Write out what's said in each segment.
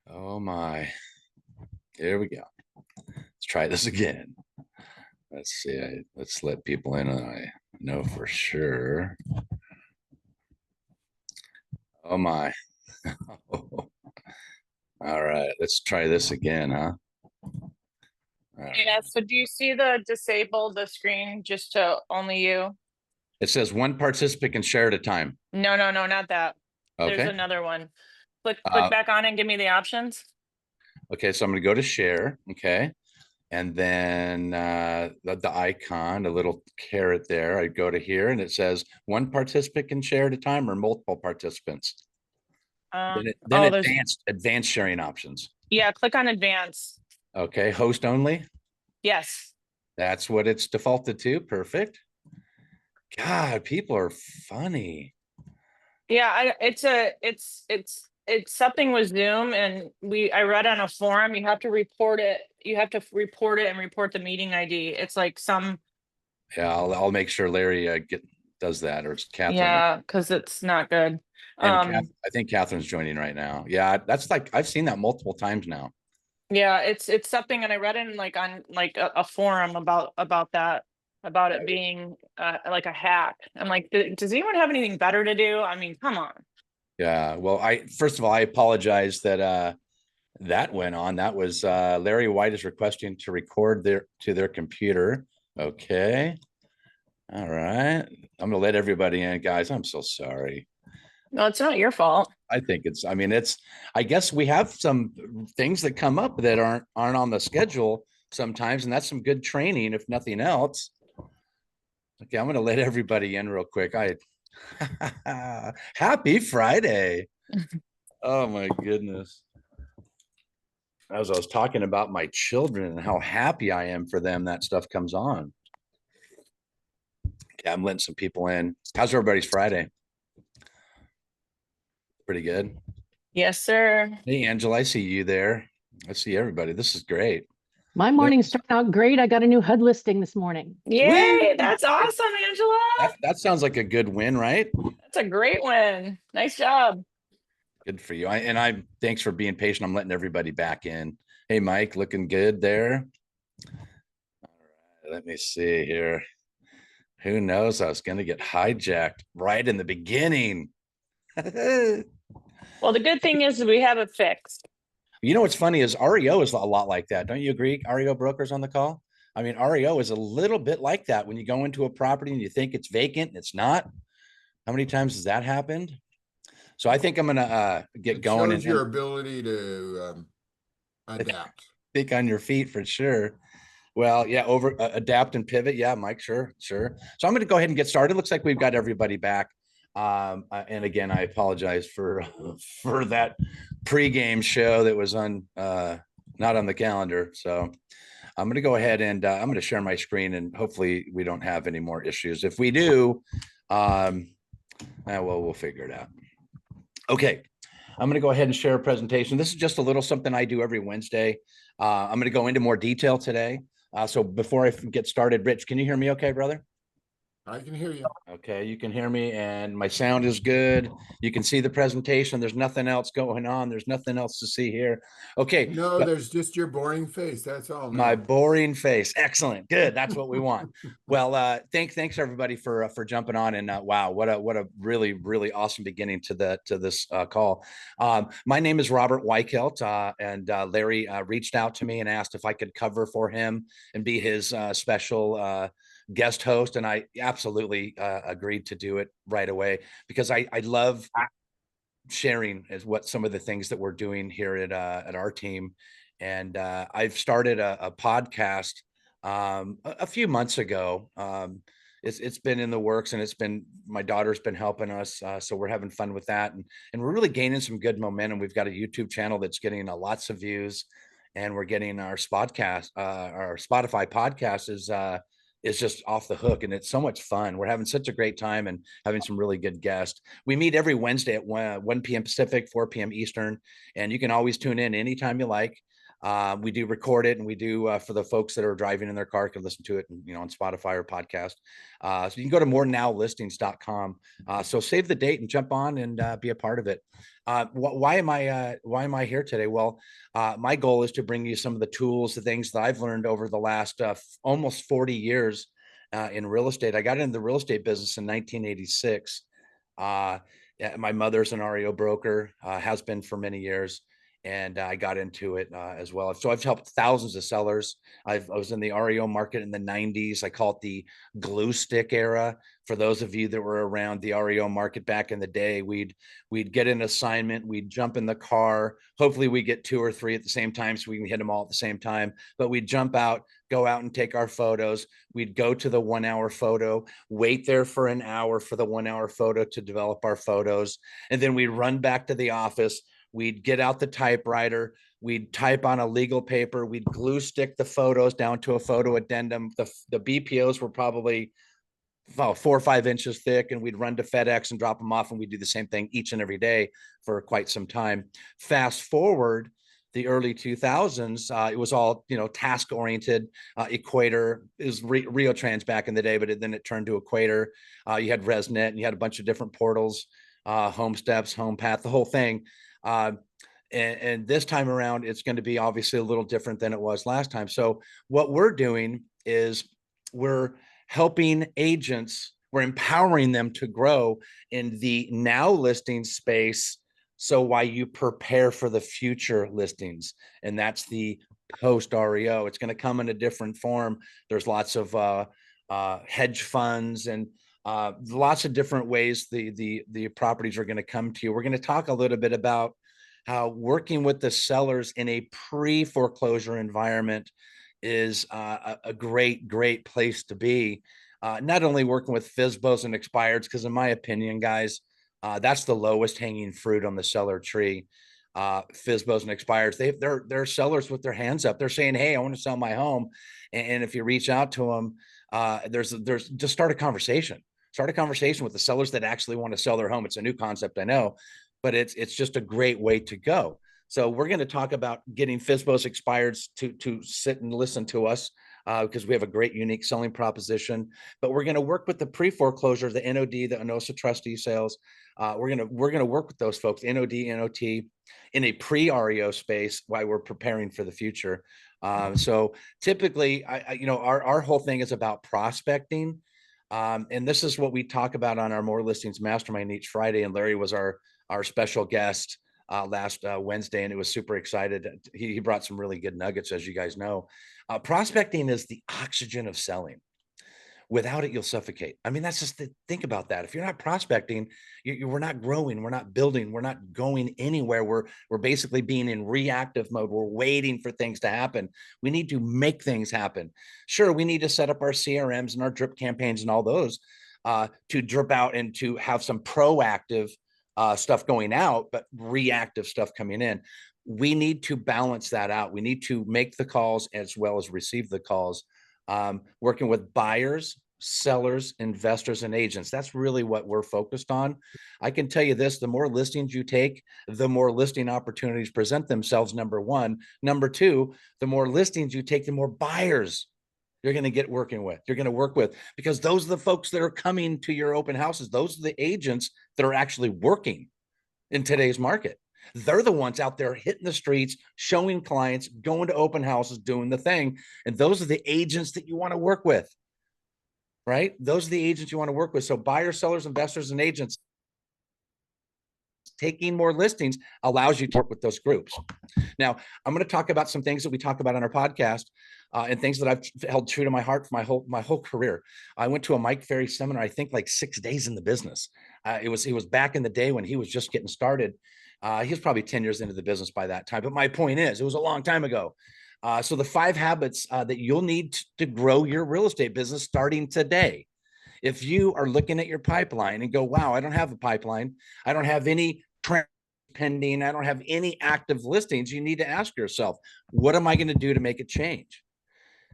Oh my. Here we go. Let's try this again. Let's see. Let's let people in. I know for sure. Oh my. All right. Let's try this again, huh? All right. Yeah, so do you see the disable the screen just to only you? It says one participant can share at a time. No, no, no, not that. There's Okay. another one. Click Uh, back on and give me the options. okay. So I'm going to go to share. Okay. And then the icon, the little carrot there, I go to here and it says one participant can share at a time or multiple participants. Then Oh, there's advanced sharing options. yeah, click on advance. Okay, host only. Yes. That's what it's defaulted to. Perfect. God, people are funny. Yeah, it's something with Zoom and I read on a forum, you have to report it. You have to report it and report the meeting ID. It's like some Yeah, I'll make sure Larry does that, or it's Catherine. yeah, because it's not good. And Um I think Catherine's joining right now. Yeah, that's like I've seen that multiple times now. Yeah, it's something, and I read in like on like a forum about that, about it being like a hack. I'm like, does anyone have anything better to do? I mean, come on. Yeah. Well, I first of all, I apologize that that went on. That was Larry White is requesting to record their computer. Okay. All right. I'm gonna let everybody in, guys. I'm so sorry. No, it's not your fault. I think I mean, I guess we have some things that come up that aren't on the schedule sometimes, and that's some good training, if nothing else. Okay, I'm gonna let everybody in real quick. Happy Friday. Oh my goodness. As I was talking about my children and how happy I am for them, that stuff comes on. Okay, I'm letting some people in. How's everybody's Friday? Pretty good. Yes, sir. Hey, Angela, I see you there. I see everybody. This is great. My Look, morning started out great. I got a new HUD listing this morning. woo! Yay, that's awesome, Angela. That sounds like a good win, right? That's a great win. Nice job. Good for you. I thanks for being patient. I'm letting everybody back in. Hey, Mike, looking good there. All right, let me see here. Who knows? I was going to get hijacked right in the beginning. Well, the good thing is we have it fixed. You know what's funny is REO is a lot like that. Don't you agree? REO brokers on the call. I mean, REO is a little bit like that when you go into a property and you think it's vacant and it's not. How many times has that happened? So I think I'm gonna get It going shows and your ability to adapt. think on your feet for sure. Well, yeah, over adapt and pivot. Yeah, Mike, sure, sure. So I'm going to go ahead and get started. Looks like we've got everybody back. And again, I apologize for for that pregame show that was on not on the calendar. So I'm going to go ahead and I'm going to share my screen, and hopefully we don't have any more issues. If we do, well, we'll figure it out. Okay, I'm going to go ahead and share a presentation. This is just a little something I do every Wednesday. I'm going to go into more detail today. So before I get started, Rich, can you hear me okay, brother? I can hear you. Okay, you can hear me and my sound is good. You can see the presentation. There's nothing else going on. There's nothing else to see here. Okay. No, there's just your boring face. That's all. My Now. boring face. Excellent. Good. That's what we want. Well, thanks everybody for jumping on, and wow, what a really awesome beginning to this call. My name is Robert Weichelt, and Larry reached out to me and asked if I could cover for him and be his special guest host, and I absolutely agreed to do it right away because I love sharing is what some of the things that we're doing here at our team. And I've started a podcast a few months ago. It's been in the works, and it's been my daughter's been helping us, so we're having fun with that, and we're really gaining some good momentum. We've got a YouTube channel that's getting lots of views, and we're getting our our Spotify podcast is just off the hook, and it's so much fun. We're having such a great time and having some really good guests. We meet every Wednesday at 1 p.m. Pacific, 4 p.m. Eastern, and you can always tune in anytime you like. We do record it, and we do for the folks that are driving in their car can listen to it, on Spotify or podcast. So you can go to moretonnowlistings.com. So save the date and jump on and be a part of it. Why am I here today? Well, my goal is to bring you some of the tools, the things that I've learned over the last almost 40 years in real estate. I got into the real estate business in 1986. My mother's an REO broker, has been for many years. And I got into it as well. So I've helped thousands of sellers. I was in the REO market in the 90s. I call it the glue stick era. For those of you that were around the REO market back in the day, we'd get an assignment, we'd jump in the car. Hopefully we get 2 or 3 at the same time so we can hit them all at the same time. But we'd jump out, go out and take our photos. We'd go to the 1-hour photo, wait there for an hour for the 1-hour photo to develop our photos. And then we'd run back to the office. We'd get out the typewriter, we'd type on a legal paper, we'd glue stick the photos down to a photo addendum. The BPOs were probably 4 or 5 inches thick, and we'd run to FedEx and drop them off, and we'd do the same thing each and every day for quite some time. Fast forward the early 2000s, it was all, task oriented. Equator is ReoTrans back in the day, but then it turned to Equator. You had ResNet, and you had a bunch of different portals, HomeSteps, HomePath, the whole thing. And this time around, it's going to be obviously a little different than it was last time. So what we're doing is we're helping agents, we're empowering them to grow in the now listing space. So while you prepare for the future listings, and that's the post REO, it's going to come in a different form. There's lots of hedge funds and lots of different ways the properties are going to come to you. We're going to talk a little bit about how working with the sellers in a pre-foreclosure environment is a great place to be. Not only working with FSBOs and expireds, because in my opinion, guys, that's the lowest hanging fruit on the seller tree. FSBOs and expireds, they're sellers with their hands up. They're saying, hey, I want to sell my home. And if you reach out to them, there's just start a conversation with the sellers that actually want to sell their home. It's a new concept, I know, but it's just a great way to go. So we're going to talk about getting FSBOs expireds to sit and listen to us because we have a great unique selling proposition. But we're going to work with the pre-foreclosure, the NOD, the ANOSA trustee sales. We're going to work with those folks, NOD, NOT, in a pre-REO space while we're preparing for the future. So typically, our whole thing is about prospecting. And this is what we talk about on our More Listings Mastermind each Friday. And Larry was our special guest last Wednesday, and it was super excited. He brought some really good nuggets, as you guys know. Prospecting is the oxygen of selling. Without it, you'll suffocate. I mean, that's just think about that. If you're not prospecting, we're not growing, we're not building, we're not going anywhere. We're basically being in reactive mode. We're waiting for things to happen. We need to make things happen. Sure, we need to set up our CRMs and our drip campaigns and all those to drip out and to have some proactive stuff going out, but reactive stuff coming in. We need to balance that out. We need to make the calls as well as receive the calls. Working with buyers, sellers, investors, and agents. That's really what we're focused on. I can tell you this, the more listings you take, the more listing opportunities present themselves, number one. Number two, the more listings you take, the more buyers you're going to get working with. You're going to work with, because those are the folks that are coming to your open houses. Those are the agents that are actually working in today's market. They're the ones out there hitting the streets, showing clients, going to open houses, doing the thing. And those are the agents that you want to work with, right? Those are the agents you want to work with. So buyers, sellers, investors, and agents. Taking more listings allows you to work with those groups. Now, I'm going to talk about some things that we talk about on our podcast and things that I've held true to my heart for my whole career. I went to a Mike Ferry seminar, I think like 6 days in the business. It was back in the day when he was just getting started. He was probably 10 years into the business by that time. But my point is, it was a long time ago. So the 5 habits that you'll need to grow your real estate business starting today. If you are looking at your pipeline and go, wow, I don't have a pipeline, I don't have any pending, I don't have any active listings, you need to ask yourself, what am I going to do to make it change?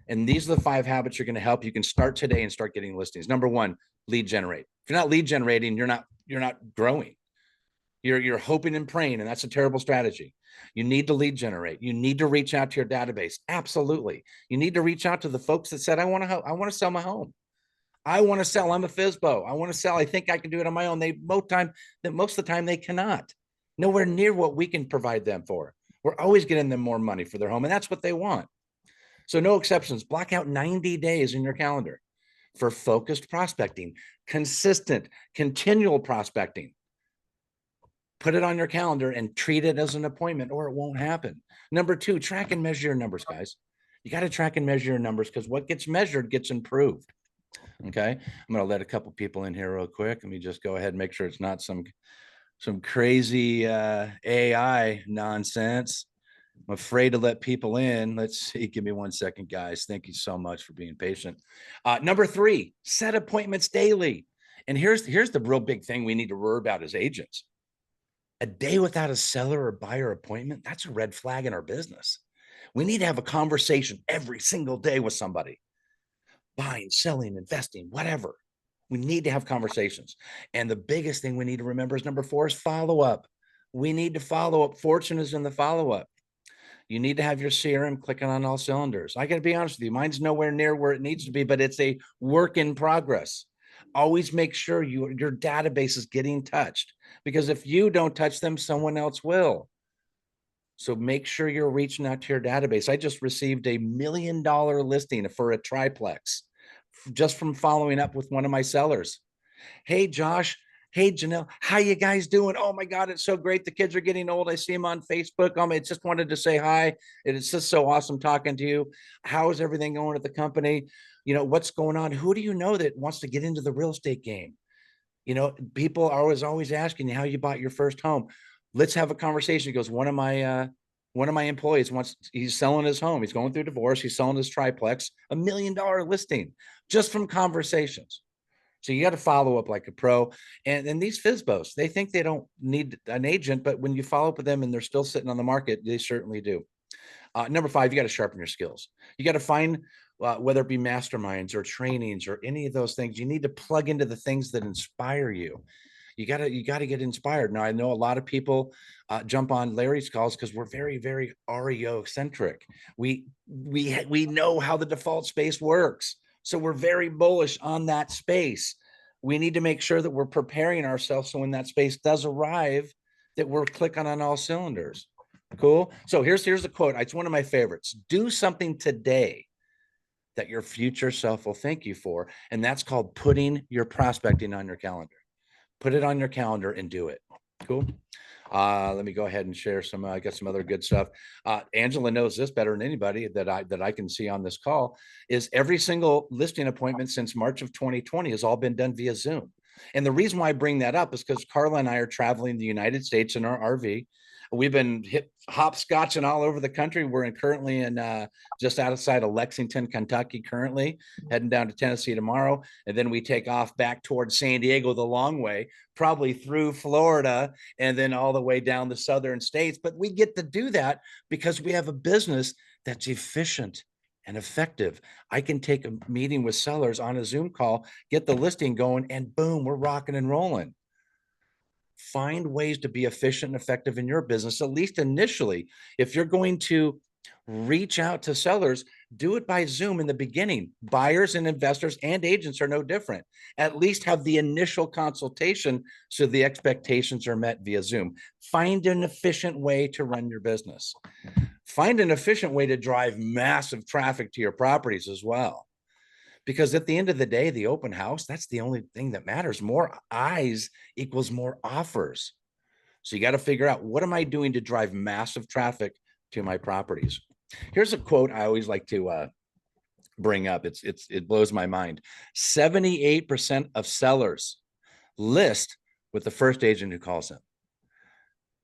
And these are the 5 habits you're going to help. You can start today and start getting listings. Number 1, lead generate. If you're not lead generating, you're not growing. You're hoping and praying, and that's a terrible strategy. You need to lead generate. You need to reach out to your database. Absolutely. You need to reach out to the folks that said, I want to sell my home. I want to sell. I'm a FSBO. I want to sell. I think I can do it on my own. Most of the time they cannot. Nowhere near what we can provide them for. We're always getting them more money for their home, and that's what they want. So no exceptions. Block out 90 days in your calendar for focused prospecting, consistent, continual prospecting. Put it on your calendar and treat it as an appointment, or it won't happen. Number 2, track and measure your numbers, guys. You got to track and measure your numbers, because what gets measured gets improved. Okay. I'm going to let a couple people in here real quick. Let me just go ahead and make sure it's not some crazy AI nonsense. I'm afraid to let people in. Let's see. Give me 1 second, guys. Thank you so much for being patient. Number 3, set appointments daily. And here's the real big thing we need to worry about as agents. A day without a seller or buyer appointment, that's a red flag in our business. We need to have a conversation every single day with somebody. Buying, selling, investing, whatever. We need to have conversations. And the biggest thing we need to remember is number 4 is follow up. We need to follow up. Fortune is in the follow up. You need to have your CRM clicking on all cylinders. I got to be honest with you, mine's nowhere near where it needs to be, but it's a work in progress. Always make sure your database is getting touched, because if you don't touch them, someone else will. So make sure you're reaching out to your database. I just received a $1 million listing for a triplex just from following up with one of my sellers. Hey, Josh. Hey, Janelle, how you guys doing? Oh my God, it's so great. The kids are getting old. I see them on Facebook. I just wanted to say hi. It's just so awesome talking to you. How is everything going at the company? You know, what's going on? Who do you know that wants to get into the real estate game? You know, people are always asking you how you bought your first home. Let's have a conversation. He goes, one of my employees he's selling his home. He's going through divorce. He's selling his triplex, $1 million listing just from conversations. So you got to follow up like a pro. And these FSBOs, they think they don't need an agent, but when you follow up with them and they're still sitting on the market, they certainly do. Number 5, you got to sharpen your skills. You got to find, whether it be masterminds or trainings or any of those things, you need to plug into the things that inspire you. You got to get inspired. Now, I know a lot of people jump on Larry's calls because we're very, very REO centric. We know how the default space works. So we're very bullish on that space. We need to make sure that we're preparing ourselves so when that space does arrive, that we're clicking on all cylinders. Cool. So here's a quote. It's one of my favorites. Do something today that your future self will thank you for. And that's called putting your prospecting on your calendar. Put it on your calendar and do it. Cool. Let me go ahead and share some, I got some other good stuff. Angela knows this better than anybody that I can see on this call, is every single listing appointment since March of 2020 has all been done via Zoom. And the reason why I bring that up is because Carla and I are traveling the United States in our RV. We've been hopscotching all over the country. We're currently in just outside of Lexington, Kentucky, currently heading down to Tennessee tomorrow. And then we take off back towards San Diego the long way, probably through Florida and then all the way down the southern states. But we get to do that because we have a business that's efficient and effective. I can take a meeting with sellers on a Zoom call, get the listing going, and boom, we're rocking and rolling. Find ways to be efficient and effective in your business, at least initially. If you're going to reach out to sellers, do it by Zoom in the beginning. Buyers and investors and agents are no different. At least have the initial consultation so the expectations are met via Zoom. Find an efficient way to run your business. Find an efficient way to drive massive traffic to your properties as well. Because at the end of the day, the open house, that's the only thing that matters. More eyes equals more offers. So you got to figure out, what am I doing to drive massive traffic to my properties? Here's a quote I always like to bring up. It blows my mind. 78% of sellers list with the first agent who calls them.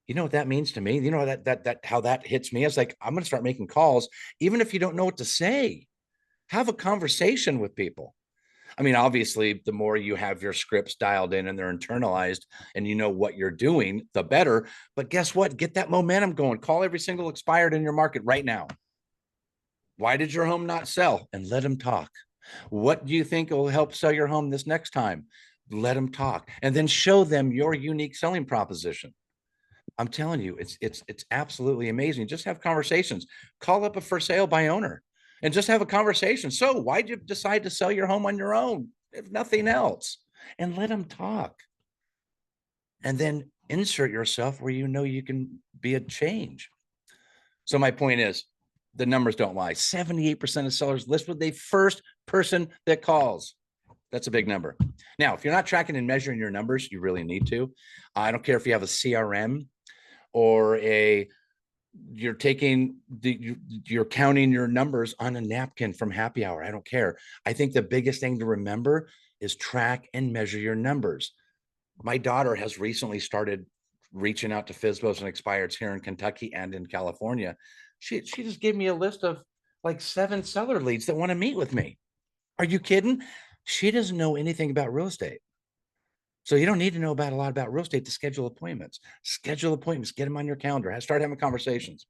You know what that means to me? You know that how that hits me? It's like, I'm going to start making calls, even if you don't know what to say. Have a conversation with people. I mean, obviously, the more you have your scripts dialed in and they're internalized and you know what you're doing, the better. But guess what? Get that momentum going. Call every single expired in your market right now. Why did your home not sell? And let them talk. What do you think will help sell your home this next time? Let them talk. And then show them your unique selling proposition. I'm telling you, it's absolutely amazing. Just have conversations. Call up a for sale by owner and just have a conversation. So why'd you decide to sell your home on your own, if nothing else? And let them talk. And then insert yourself where you know you can be a change. So my point is, the numbers don't lie. 78% of sellers list with the first person that calls. That's a big number. Now, if you're not tracking and measuring your numbers, you really need to. I don't care if you have a CRM or you're counting your numbers on a napkin from happy hour. I don't care. I think the biggest thing to remember is track and measure your numbers. My daughter has recently started reaching out to FSBOs and expireds here in Kentucky and in California. She just gave me a list of like 7 seller leads that want to meet with me. Are you kidding? She doesn't know anything about real estate. So you don't need to know a lot about real estate to schedule appointments. Schedule appointments, get them on your calendar, start having conversations.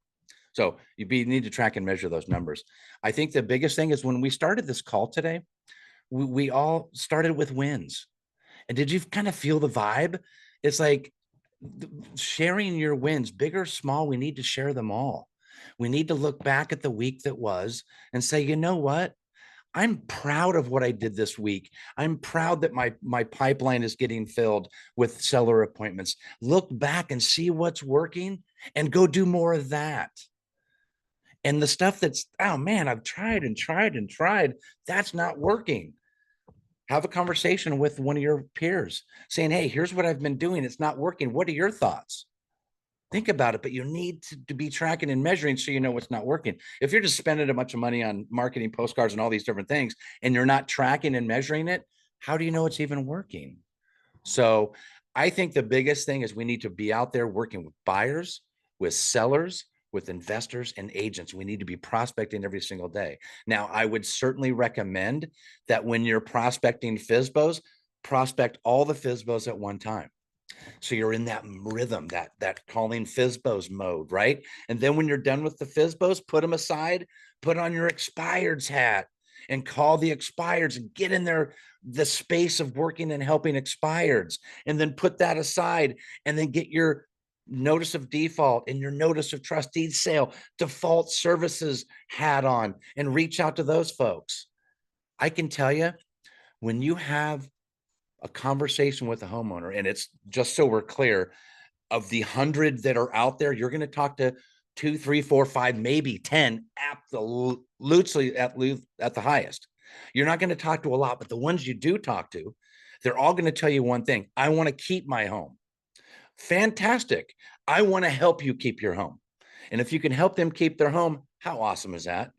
So you need to track and measure those numbers. I think the biggest thing is when we started this call today, we all started with wins. And did you kind of feel the vibe? It's like sharing your wins, big or small, we need to share them all. We need to look back at the week that was and say, you know what? I'm proud of what I did this week. I'm proud that my pipeline is getting filled with seller appointments. Look back and see what's working and go do more of that. And the stuff that's, oh man, I've tried and tried and tried, that's not working. Have a conversation with one of your peers saying, hey, here's what I've been doing. It's not working. What are your thoughts? Think about it, but you need to be tracking and measuring so you know what's not working. If you're just spending a bunch of money on marketing postcards and all these different things, and you're not tracking and measuring it, how do you know it's even working? So I think the biggest thing is we need to be out there working with buyers, with sellers, with investors and agents. We need to be prospecting every single day. Now, I would certainly recommend that when you're prospecting FSBOs, prospect all the FSBOs at one time. So you're in that rhythm, that calling FSBOs mode, right? And then when you're done with the FSBOs, put them aside, put on your expireds hat and call the expireds and get in there, the space of working and helping expireds, and then put that aside and then get your notice of default and your notice of trust deed sale default services hat on and reach out to those folks. I can tell you, when you have a conversation with a homeowner, and it's just so we're clear, of the 100 that are out there, you're going to talk to 2, 3, 4, 5, maybe 10 absolutely at the highest. You're not going to talk to a lot, but the ones you do talk to, they're all going to tell you one thing: I want to keep my home. Fantastic. I want to help you keep your home. And if you can help them keep their home, how awesome is that?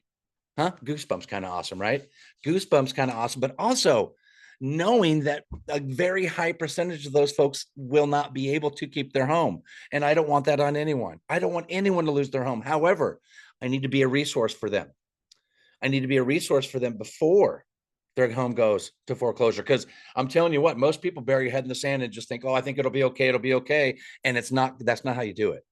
Huh? Goosebumps kind of awesome, right? Goosebumps kind of awesome, but also knowing that a very high percentage of those folks will not be able to keep their home. And I don't want that on anyone. I don't want anyone to lose their home. However, I need to be a resource for them. I need to be a resource for them before their home goes to foreclosure. Because I'm telling you what, most people bury your head in the sand and just think, oh, I think it'll be okay. It'll be okay. And that's not how you do it.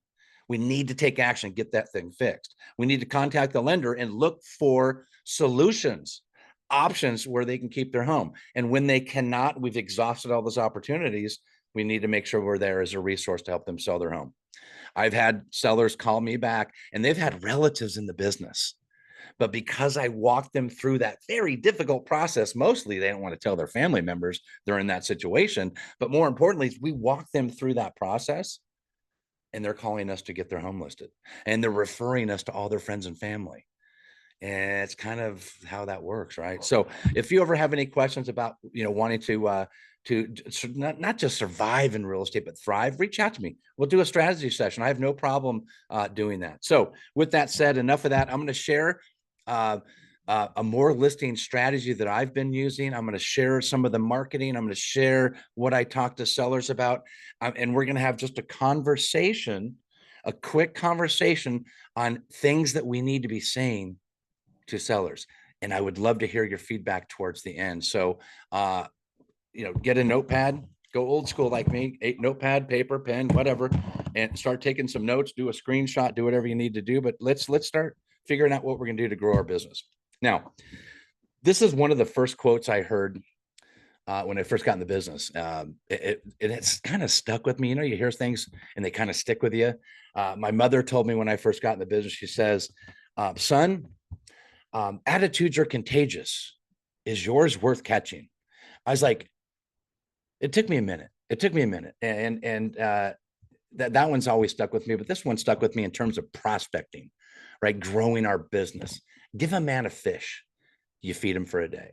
We need to take action, get that thing fixed. We need to contact the lender and look for solutions, options where they can keep their home. And when they cannot, we've exhausted all those opportunities. We need to make sure we're there as a resource to help them sell their home. I've had sellers call me back and they've had relatives in the business, but because I walked them through that very difficult process, mostly they don't want to tell their family members they're in that situation. But more importantly, we walked them through that process and they're calling us to get their home listed, and they're referring us to all their friends and family. And it's kind of how that works, right? So if you ever have any questions about, wanting to not just survive in real estate, but thrive, reach out to me. We'll do a strategy session. I have no problem doing that. So with that said, enough of that. I'm going to share a more listing strategy that I've been using. I'm going to share some of the marketing. I'm going to share what I talk to sellers about. And we're going to have just a quick conversation on things that we need to be saying to sellers. And I would love to hear your feedback towards the end. So, get a notepad, go old school like me, notepad, paper, pen, whatever, and start taking some notes, do a screenshot, do whatever you need to do. But let's start figuring out what we're going to do to grow our business. Now, this is one of the first quotes I heard when I first got in the business. It's kind of stuck with me. You know, you hear things and they kind of stick with you. My mother told me when I first got in the business, she says, son, attitudes are contagious. Is yours worth catching? I was like, it took me a minute. It took me a minute. That one's always stuck with me, but this one stuck with me in terms of prospecting, right? Growing our business. Give a man a fish, you feed him for a day.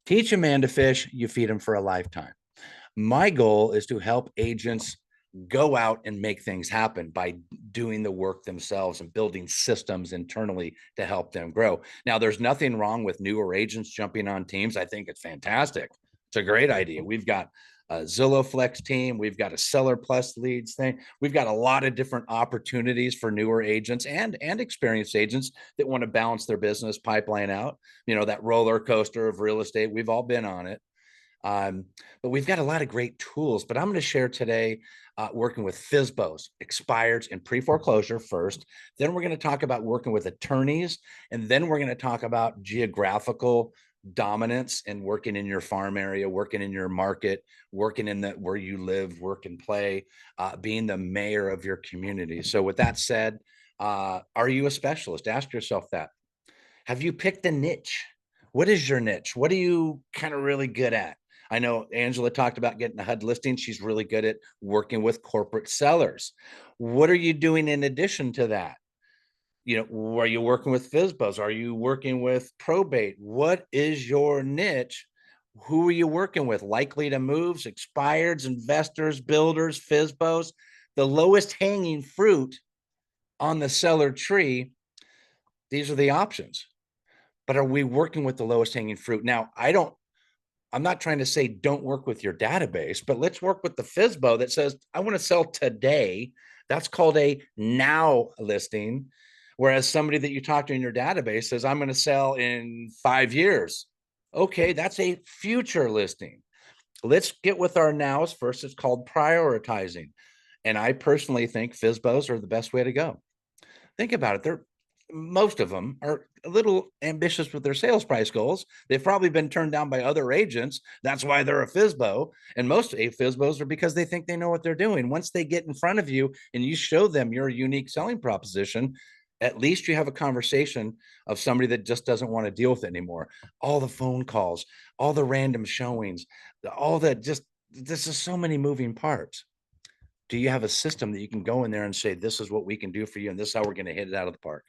Teach a man to fish, you feed him for a lifetime. My goal is to help agents go out and make things happen by doing the work themselves and building systems internally to help them grow. Now, there's nothing wrong with newer agents jumping on teams. I think it's fantastic. It's a great idea. We've got a Zillow Flex team. We've got a Seller Plus Leads thing. We've got a lot of different opportunities for newer agents and experienced agents that want to balance their business pipeline out. You know, that roller coaster of real estate. We've all been on it. But we've got a lot of great tools. But I'm going to share today working with FSBOs, expireds, and pre-foreclosure first. Then we're going to talk about working with attorneys. And then we're going to talk about geographical dominance and working in your farm area, working in your market, working in where you live, work and play, being the mayor of your community. So with that said, are you a specialist? Ask yourself that. Have you picked a niche? What is your niche? What are you kind of really good at? I know Angela talked about getting a HUD listing. She's really good at working with corporate sellers. What are you doing in addition to that? You know, are you working with FSBOs? Are you working with probate? What is your niche? Who are you working with? Likely to moves, expireds, investors, builders, FSBOs, the lowest hanging fruit on the seller tree. These are the options. But are we working with the lowest hanging fruit? Now, I'm not trying to say don't work with your database, but let's work with the FSBO that says, I want to sell today. That's called a now listing. Whereas somebody that you talk to in your database says, I'm going to sell in 5 years. Okay, that's a future listing. Let's get with our nows first. It's called prioritizing. And I personally think FSBOs are the best way to go. Think about it. Most of them are a little ambitious with their sales price goals. They've probably been turned down by other agents. That's why they're a FSBO. And most FSBOs are because they think they know what they're doing. Once they get in front of you and you show them your unique selling proposition, at least you have a conversation of somebody that just doesn't want to deal with it anymore. All the phone calls, all the random showings, all that this is so many moving parts. Do you have a system that you can go in there and say, this is what we can do for you, and this is how we're going to hit it out of the park?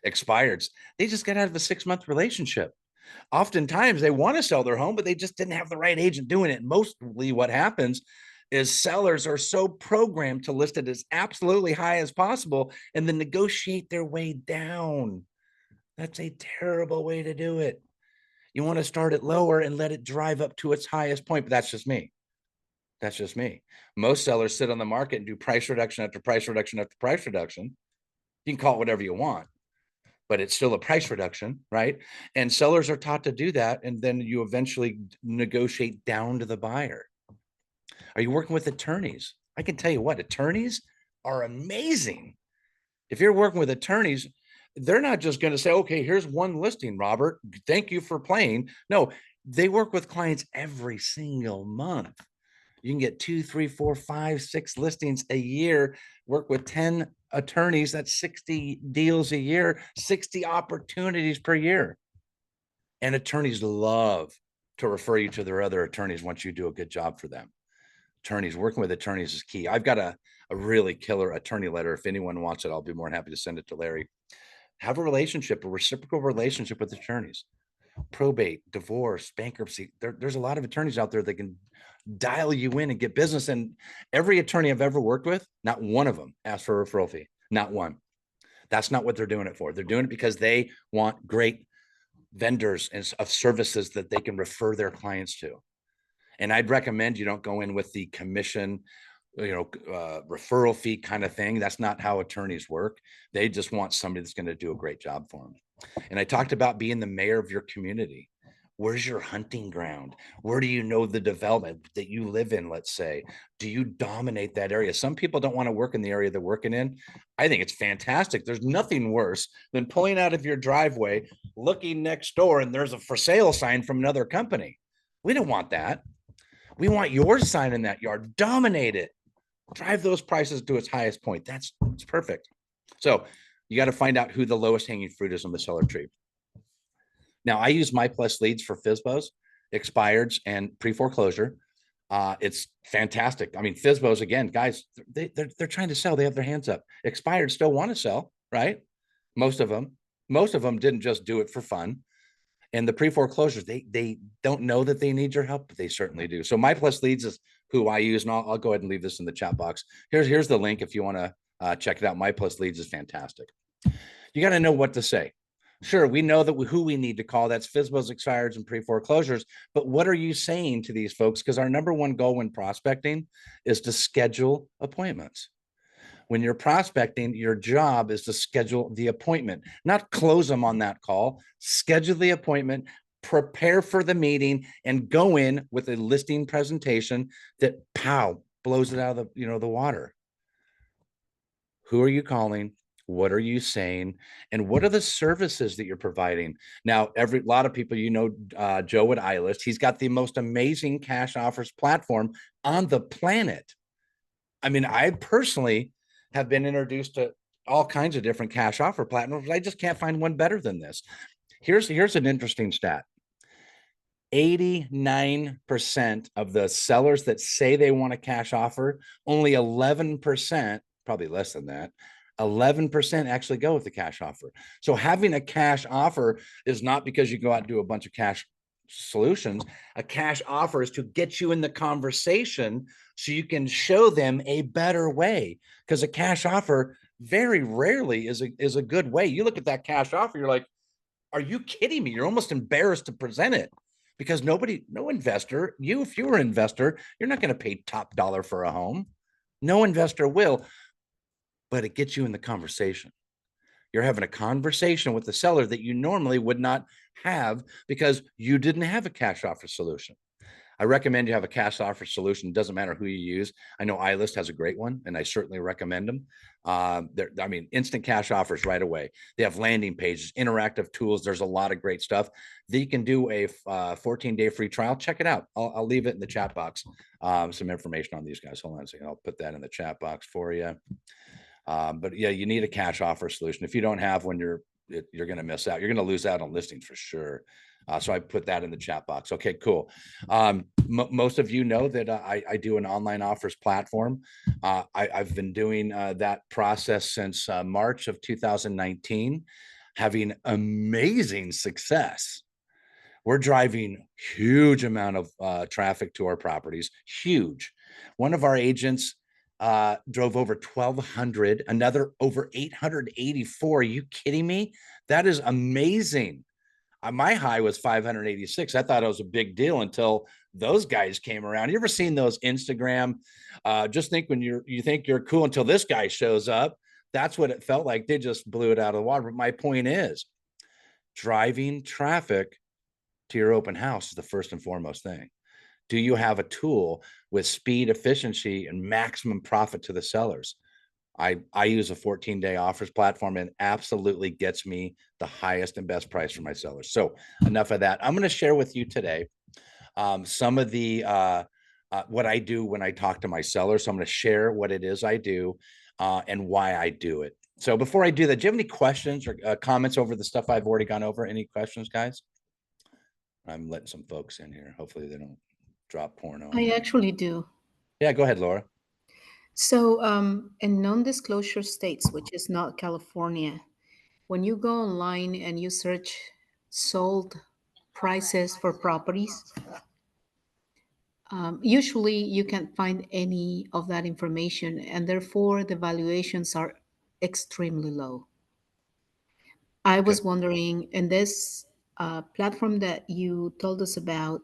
Expireds, they just got out of a 6-month relationship. Oftentimes they want to sell their home, but they just didn't have the right agent doing it. Mostly what happens is sellers are so programmed to list it as absolutely high as possible and then negotiate their way down. That's a terrible way to do it. You want to start it lower and let it drive up to its highest point, but that's just me. That's just me. Most sellers sit on the market and do price reduction after price reduction after price reduction. You can call it whatever you want, but it's still a price reduction, right? And sellers are taught to do that. And then you eventually negotiate down to the buyer. Are you working with attorneys? I can tell you what, attorneys are amazing. If you're working with attorneys, they're not just going to say, okay, here's one listing, Robert. Thank you for playing. No, they work with clients every single month. You can get 2, 3, 4, 5, 6 listings a year, work with 10 attorneys. That's 60 deals a year, 60 opportunities per year. And attorneys love to refer you to their other attorneys once you do a good job for them. Attorneys, working with attorneys is key. I've got a really killer attorney letter. If anyone wants it, I'll be more than happy to send it to Larry. Have a reciprocal relationship with attorneys. Probate, divorce, bankruptcy. There's a lot of attorneys out there that can dial you in and get business. And every attorney I've ever worked with, not one of them asked for a referral fee. Not one. That's not what they're doing it for. They're doing it because they want great vendors and of services that they can refer their clients to. And I'd recommend you don't go in with the commission, referral fee kind of thing. That's not how attorneys work. They just want somebody that's going to do a great job for them. And I talked about being the mayor of your community. Where's your hunting ground? Where do you know the development that you live in? Let's say, do you dominate that area? Some people don't want to work in the area they're working in. I think it's fantastic. There's nothing worse than pulling out of your driveway, looking next door, and there's a for sale sign from another company. We don't want that. We want your sign in that yard, dominate it, drive those prices to its highest point. It's perfect. So you got to find out who the lowest hanging fruit is on the seller tree. Now I use My Plus Leads for FSBOs, expireds, and pre-foreclosure. It's fantastic. I mean, FSBOs, again, guys, they're trying to sell. They have their hands up. Expired still want to sell, right? Most of them didn't just do it for fun. And the pre-foreclosures, they don't know that they need your help, but they certainly do. So My Plus Leads is who I use, and I'll go ahead and leave this in the chat box. Here's the link if you want to check it out. My Plus Leads is fantastic. You got to know what to say. Sure, we know that who we need to call. That's FSBOs, expireds, and pre-foreclosures. But what are you saying to these folks? Because our number one goal when prospecting is to schedule appointments. When you're prospecting, your job is to schedule the appointment, not close them on that call. Schedule the appointment, prepare for the meeting, and go in with a listing presentation that blows it out of the water. Who are you calling? What are you saying? And what are the services that you're providing? Now, a lot of people, Joe at iList, he's got the most amazing cash offers platform on the planet. I mean, I personally have been introduced to all kinds of different cash offer platforms. I just can't find one better than this. Here's an interesting stat. 89% of the sellers that say they want a cash offer, only 11%, probably less than that, 11% actually go with the cash offer. So having a cash offer is not because you go out and do a bunch of cash solutions. A cash offer is to get you in the conversation so you can show them a better way, because a cash offer very rarely is a good way. You look at that cash offer, you're like, are you kidding me? You're almost embarrassed to present it, because no investor, if you were an investor, you're not going to pay top dollar for a home. No investor will, but it gets you in the conversation. You're having a conversation with the seller that you normally would not have because you didn't have a cash offer solution. I recommend you have a cash offer solution. It doesn't matter who you use. I know iList has a great one, and I certainly recommend them. Instant cash offers right away. They have landing pages, interactive tools. There's a lot of great stuff that you can do a 14-day free trial. Check it out. I'll leave it in the chat box. Some information on these guys. Hold on a second. I'll put that in the chat box for you. But yeah, you need a cash offer solution. If you don't have one, you're going to miss out. You're going to lose out on listings for sure. So I put that in the chat box. Okay, cool. Most of you know that I do an online offers platform. I've been doing that process since March of 2019, having amazing success. We're driving huge amount of traffic to our properties, huge. One of our agents drove over 1,200, another over 884. Are you kidding me? That is amazing. My high was 586. I thought it was a big deal until those guys came around. You ever seen those Instagram? Just think when you think you're cool until this guy shows up. That's what it felt like. They just blew it out of the water. But my point is, driving traffic to your open house is the first and foremost thing. Do you have a tool with speed, efficiency, and maximum profit to the sellers? I use a 14-day offers platform, and absolutely gets me the highest and best price for my sellers. So enough of that. I'm going to share with you today some of the what I do when I talk to my sellers. So I'm going to share what it is I do and why I do it. So before I do that, do you have any questions or comments over the stuff I've already gone over? Any questions, guys? I'm letting some folks in here. Hopefully they don't drop porno. I actually do. Yeah, go ahead, Laura. So, in non-disclosure states, which is not California, when you go online and you search sold prices for properties, usually you can't find any of that information, and therefore the valuations are extremely low. I was wondering, in this platform that you told us about,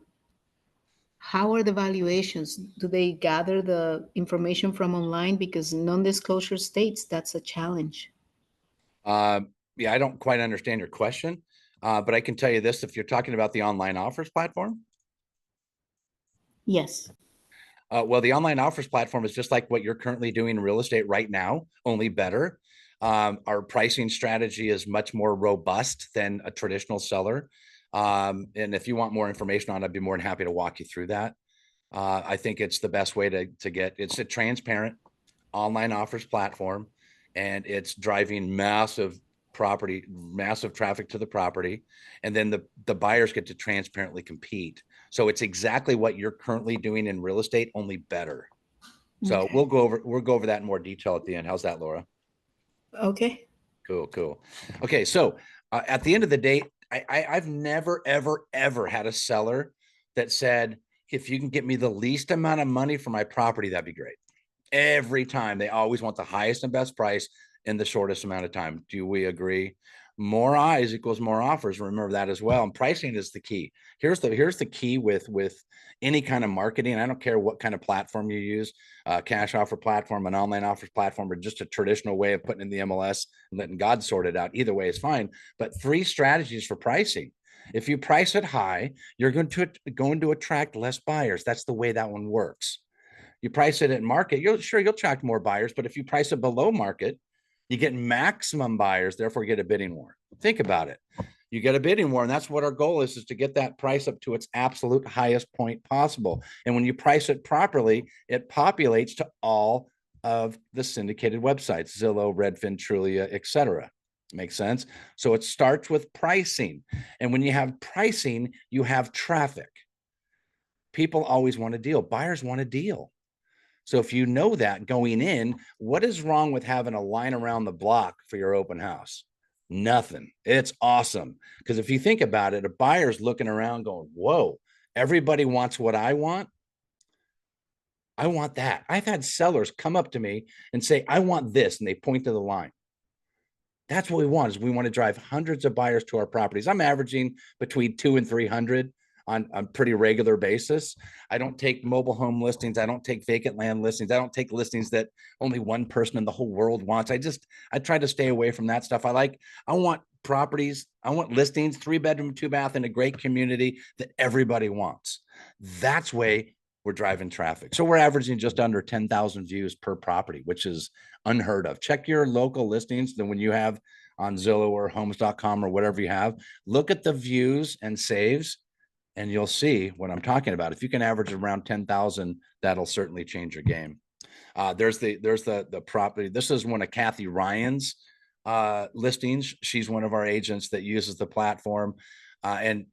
how are the valuations? Do they gather the information from online? Because non-disclosure states, that's a challenge. Yeah, I don't quite understand your question, but I can tell you this: if you're talking about the online offers platform. Yes. Well, the online offers platform is just like what you're currently doing in real estate right now, only better. Our pricing strategy is much more robust than a traditional seller. And if you want more information on it, I'd be more than happy to walk you through that. I think it's the best way to get, it's a transparent online offers platform, and it's driving massive traffic to the property. And then the buyers get to transparently compete. So it's exactly what you're currently doing in real estate, only better. So Okay. we'll go over that in more detail at the end. How's that, Laura? Okay. Cool. Okay. So at the end of the day, I've never, ever had a seller that said, if you can get me the least amount of money for my property, that'd be great. Every time they always want the highest and best price in the shortest amount of time. Do we agree? More eyes equals more offers. Remember that as well. And pricing is the key. Here's the key with any kind of marketing. I don't care what kind of platform you use, cash offer platform, an online offers platform, or just a traditional way of putting in the MLS and letting God sort it out. Either way is fine. But 3 strategies for pricing. If you price it high, you're going to attract less buyers. That's the way that one works. You price it at market, you'll attract more buyers, but if you price it below market, you get maximum buyers, therefore get a bidding war. Think about it. You get a bidding war, and that's what our goal is to get that price up to its absolute highest point possible. And when you price it properly, it populates to all of the syndicated websites, Zillow, Redfin, Trulia, etc. Makes sense? So it starts with pricing. And when you have pricing, you have traffic. People always want a deal. Buyers want a deal. So if you know that going in, what is wrong with having a line around the block for your open house? Nothing. It's awesome. Because if you think about it, a buyer's looking around going, whoa, everybody wants what I want. I want that. I've had sellers come up to me and say, I want this. And they point to the line. That's what we want, is we want to drive hundreds of buyers to our properties. I'm averaging between 200 and 300 on a pretty regular basis. I don't take mobile home listings. I don't take vacant land listings. I don't take listings that only one person in the whole world wants. I try to stay away from that stuff. I want properties. I want listings, 3-bedroom, 2-bath in a great community that everybody wants. That's way we're driving traffic. So we're averaging just under 10,000 views per property, which is unheard of. Check your local listings. Then when you have on Zillow or homes.com or whatever you have, look at the views and saves, and you'll see what I'm talking about. If you can average around 10,000, that'll certainly change your game. There's the property. This is one of Kathy Ryan's listings. She's one of our agents that uses the platform. And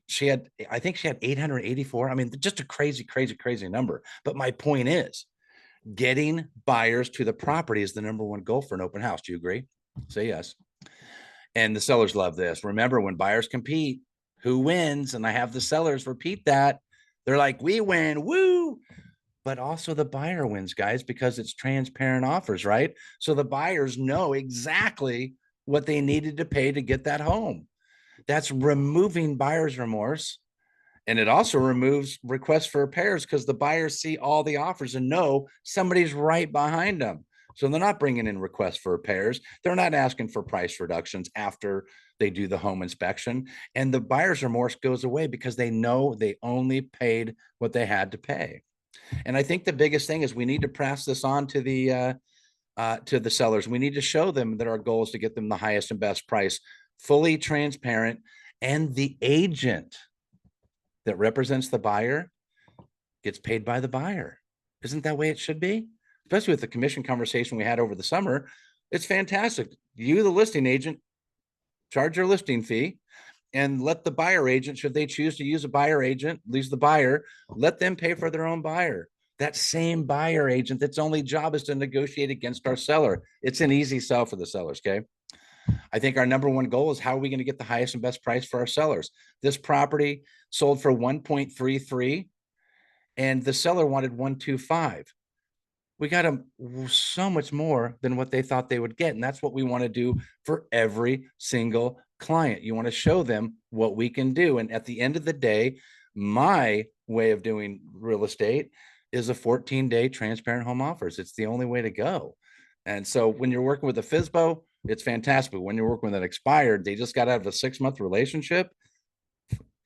I think she had 884. I mean, just a crazy number. But my point is, getting buyers to the property is the #1 goal for an open house. Do you agree? Say yes. And the sellers love this. Remember, when buyers compete, who wins? And I have the sellers repeat that. They're like, we win, woo. But also the buyer wins, guys, because it's transparent offers, right? So the buyers know exactly what they needed to pay to get that home. That's removing buyer's remorse. And it also removes requests for repairs, because the buyers see all the offers and know somebody's right behind them. So they're not bringing in requests for repairs. They're not asking for price reductions after they do the home inspection. And the buyer's remorse goes away because they know they only paid what they had to pay. And I think the biggest thing is we need to pass this on to the sellers. We need to show them that our goal is to get them the highest and best price, fully transparent, and the agent that represents the buyer gets paid by the buyer. Isn't that the way it should be? Especially with the commission conversation we had over the summer. It's fantastic. You, the listing agent, charge your listing fee, and let the buyer agent, should they choose to use a buyer agent, leaves the buyer, let them pay for their own buyer. That same buyer agent, that's only job is to negotiate against our seller. It's an easy sell for the sellers, okay? I think our #1 goal is, how are we going to get the highest and best price for our sellers? This property sold for 1.33 and the seller wanted 1.25. We got them so much more than what they thought they would get. And that's what we want to do for every single client. You want to show them what we can do. And at the end of the day, my way of doing real estate is a 14-day transparent home offers. It's the only way to go. And so when you're working with a FSBO, it's fantastic. But when you're working with an expired, they just got to have a 6-month relationship.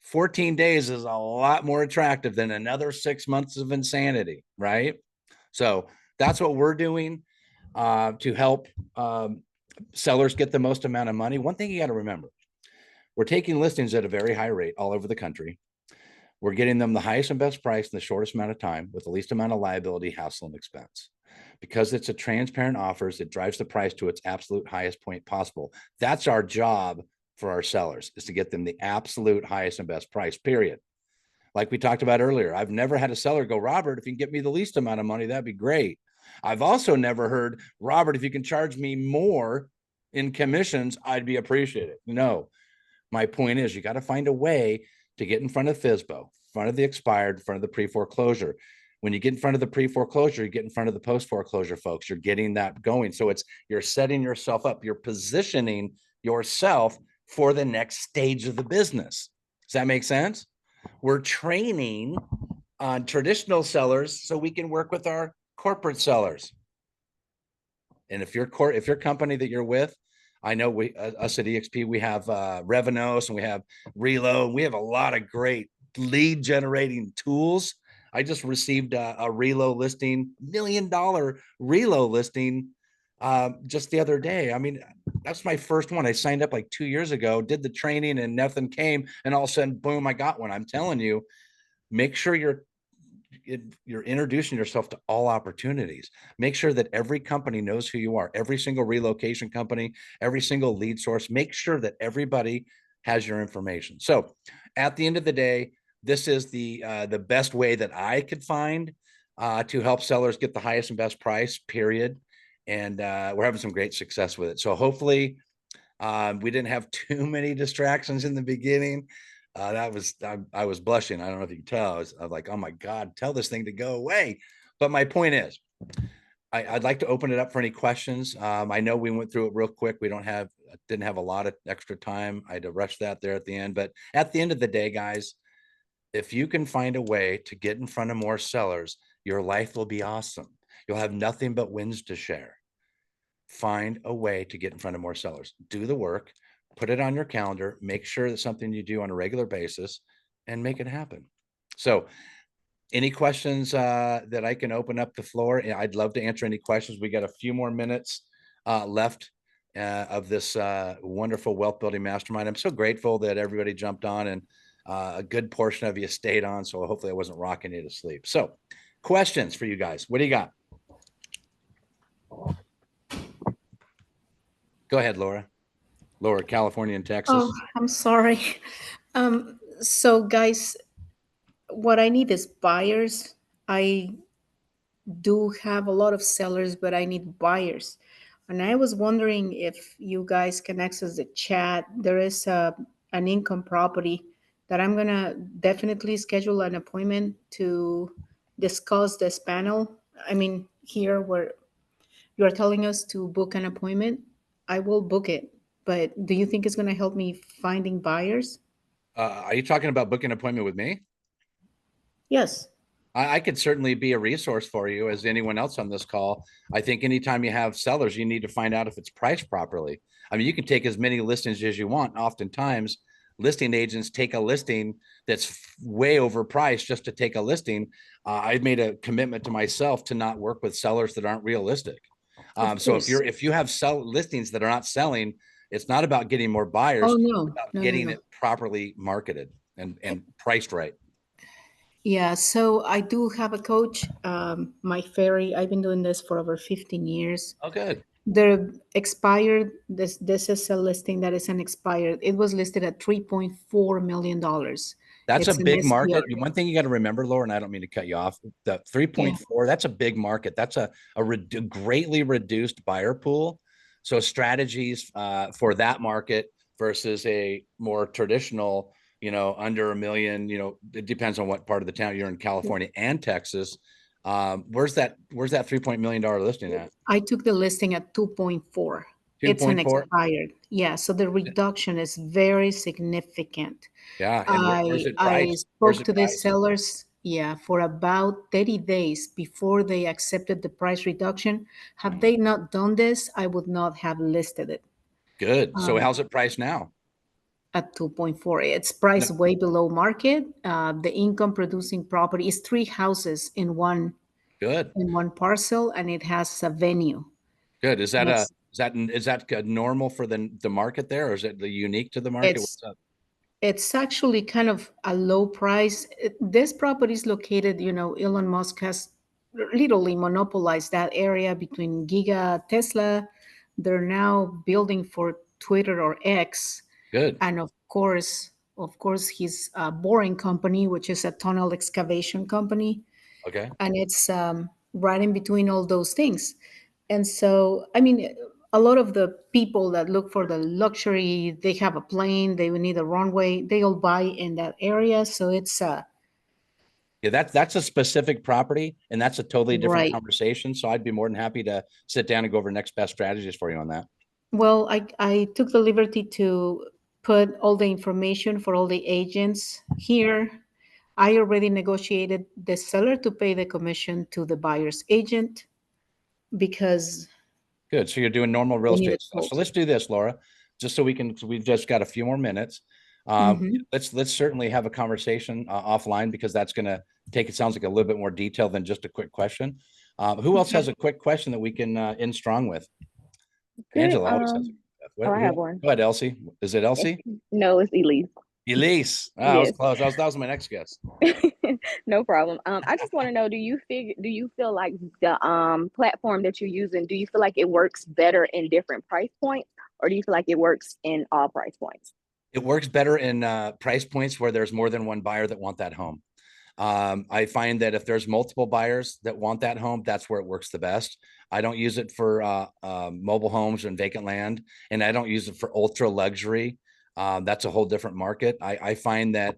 14 days is a lot more attractive than another 6 months of insanity, right? So that's what we're doing to help sellers get the most amount of money. One thing you got to remember, we're taking listings at a very high rate all over the country. We're getting them the highest and best price in the shortest amount of time with the least amount of liability, hassle, and expense. Because it's a transparent offers, it drives the price to its absolute highest point possible. That's our job for our sellers, is to get them the absolute highest and best price, period. Like we talked about earlier, I've never had a seller go, Robert, if you can get me the least amount of money, that'd be great. I've also never heard, Robert, if you can charge me more in commissions, I'd be appreciated. No, my point is you got to find a way to get in front of FSBO, in front of the expired, in front of the pre-foreclosure. When you get in front of the pre-foreclosure, you get in front of the post-foreclosure folks, you're getting that going. So you're setting yourself up, you're positioning yourself for the next stage of the business. Does that make sense? We're training on traditional sellers so we can work with our corporate sellers. And if your company that you're with, I know us at EXP, we have Revenos and we have Reload. We have a lot of great lead generating tools. I just received a Reload listing, $1 million Reload listing just the other day. I mean, that's my first one. I signed up like 2 years ago, did the training and nothing came. And all of a sudden, boom, I got one. I'm telling you, make sure you're introducing yourself to all opportunities. Make sure that every company knows who you are, every single relocation company, every single lead source. Make sure that everybody has your information. So at the end of the day, this is the best way that I could find to help sellers get the highest and best price, period. And we're having some great success with it. So hopefully we didn't have too many distractions in the beginning. I was blushing. I don't know if you can tell. I was like, oh my God, tell this thing to go away. But my point is, I'd like to open it up for any questions. I know we went through it real quick. We didn't have a lot of extra time. I had to rush that there at the end. But at the end of the day, guys, if you can find a way to get in front of more sellers, your life will be awesome. You'll have nothing but wins to share. Find a way to get in front of more sellers. Do the work. Put it on your calendar, make sure that's something you do on a regular basis and make it happen. So any questions that I can open up the floor? I'd love to answer any questions. We got a few more minutes left of this wonderful wealth building mastermind. I'm so grateful that everybody jumped on and a good portion of you stayed on. So hopefully I wasn't rocking you to sleep. So questions for you guys. What do you got? Go ahead, Laura. California and Texas. Oh, I'm sorry. So guys, what I need is buyers. I do have a lot of sellers, but I need buyers. And I was wondering if you guys can access the chat. There is an income property that I'm gonna definitely schedule an appointment to discuss this panel. I mean, here where you're telling us to book an appointment, I will book it. But do you think it's going to help me finding buyers? Are you talking about booking an appointment with me? Yes. I could certainly be a resource for you as anyone else on this call. I think anytime you have sellers, you need to find out if it's priced properly. I mean, you can take as many listings as you want. Oftentimes, listing agents take a listing that's way overpriced just to take a listing. I've made a commitment to myself to not work with sellers that aren't realistic. So if you have listings that are not selling, it's not about getting more buyers. Oh, no. It's about No, getting no. it properly marketed and priced right. Yeah, so I do have a coach, Mike Ferry. I've been doing this for over 15 years. Oh, good. They're expired. This is a listing that is an expired. It was listed at $3.4 million. That's It's a an big market. STR. One thing you got to remember, Laura, and I don't mean to cut you off, the 3.4, that's a big market. That's a greatly reduced buyer pool. So strategies for that market versus a more traditional, under $1 million, it depends on what part of the town you're in, California and Texas. Where's that $3 million listing at? I took the listing at 2.4. It's an 2.4? expired. Yeah, so the reduction is very significant. Yeah. And where's it I priced? Where's spoke it to the priced? sellers, yeah, for about 30 days before they accepted the price reduction. Had they not done this, I would not have listed it Good. So how's it priced now? at 2.4. It's priced way below market. The income producing property is 3 houses in one Good. parcel, and it has a venue. Good. Is that Yes. is that normal for the market there, or is it unique to the market? It's What's up? it's actually kind of a low price. This property is located, Elon Musk has literally monopolized that area between Giga, Tesla. They're now building for Twitter or X, Good. and of course, his boring company, which is a tunnel excavation company, Okay. and it's right in between all those things. And so, I mean, a lot of the people that look for the luxury, they have a plane, they would need a runway, they all buy in that area. So it's Yeah, that's a specific property, and that's a totally different right. conversation. So I'd be more than happy to sit down and go over next best strategies for you on that. Well, I took the liberty to put all the information for all the agents here. I already negotiated the seller to pay the commission to the buyer's agent because Good. So you're doing normal real we need estate it stuff. sold. So let's do this, Laura, just so we've just got a few more minutes. Mhm. Let's certainly have a conversation offline, because that's going to take, it sounds like, a little bit more detail than just a quick question. Who else Okay. has a quick question that we can end strong with? Good. Angela always has. I have one. Go ahead, Elsie. Is it Elsie? No, it's Elise. Elise. Oh, I was Yes. close. That was my next guess. No problem. I just want to know, do you feel like the platform that you're using, do you feel like it works better in different price points, or do you feel like it works in all price points? It works better in price points where there's more than one buyer that want that home. I find that if there's multiple buyers that want that home, that's where it works the best. I don't use it for mobile homes and vacant land, and I don't use it for ultra luxury. That's a whole different market. I find that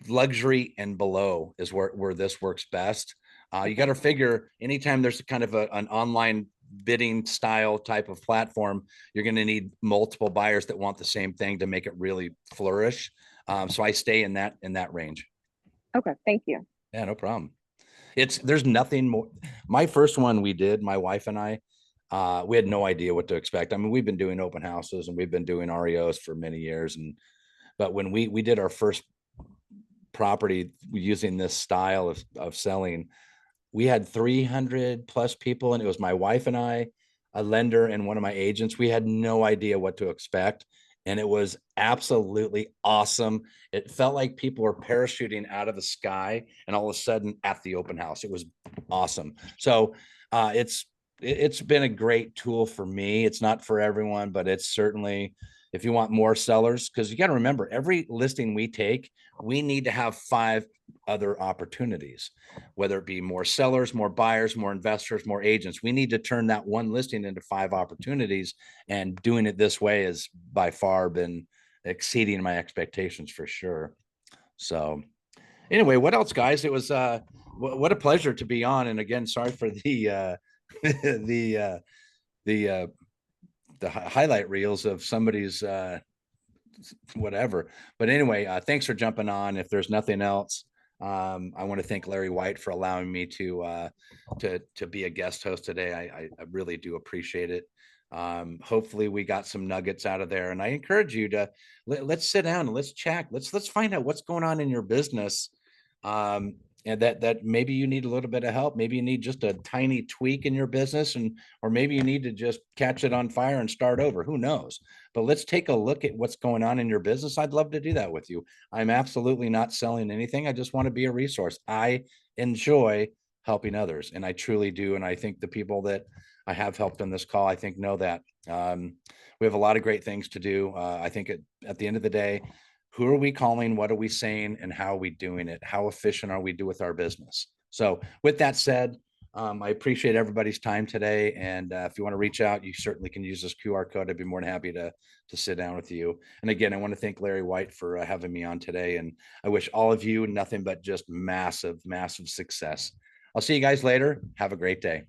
luxury and below is where this works best. You got to figure anytime there's kind of an online bidding style type of platform, you're going to need multiple buyers that want the same thing to make it really flourish. So I stay in that range. Okay, thank you. Yeah, no problem. There's nothing more. My first one we did, my wife and I, we had no idea what to expect. I mean, we've been doing open houses and we've been doing REOs for many years. But when we did our first property using this style of selling, we had 300 plus people, and it was my wife and I, a lender, and one of my agents. We had no idea what to expect, and it was absolutely awesome. It felt like people were parachuting out of the sky and all of a sudden at the open house. It was awesome. So it's been a great tool for me. It's not for everyone, but it's certainly, if you want more sellers, because you got to remember, every listing we take, we need to have 5 other opportunities, whether it be more sellers, more buyers, more investors, more agents. We need to turn that one listing into 5 opportunities, and doing it this way has by far been exceeding my expectations for sure. So anyway, what else, guys? It was what a pleasure to be on. And again, sorry for the the highlight reels of somebody's whatever. But anyway, thanks for jumping on. If there's nothing else, I want to thank Larry White for allowing me to be a guest host today. I really do appreciate it. Hopefully we got some nuggets out of there, and I encourage you to let's sit down and let's chat. Let's find out what's going on in your business. And that maybe you need a little bit of help. Maybe you need just a tiny tweak in your business, or maybe you need to just catch it on fire and start over. Who knows? But let's take a look at what's going on in your business. I'd love to do that with you. I'm absolutely not selling anything. I just want to be a resource. I enjoy helping others, and I truly do. And I think the people that I have helped on this call, I think, know that. We have a lot of great things to do. I think at the end of the day, who are we calling? What are we saying? And how are we doing it? How efficient are we with our business? So with that said, I appreciate everybody's time today. And if you want to reach out, you certainly can use this QR code. I'd be more than happy to sit down with you. And again, I want to thank Larry White for having me on today. And I wish all of you nothing but just massive, massive success. I'll see you guys later. Have a great day.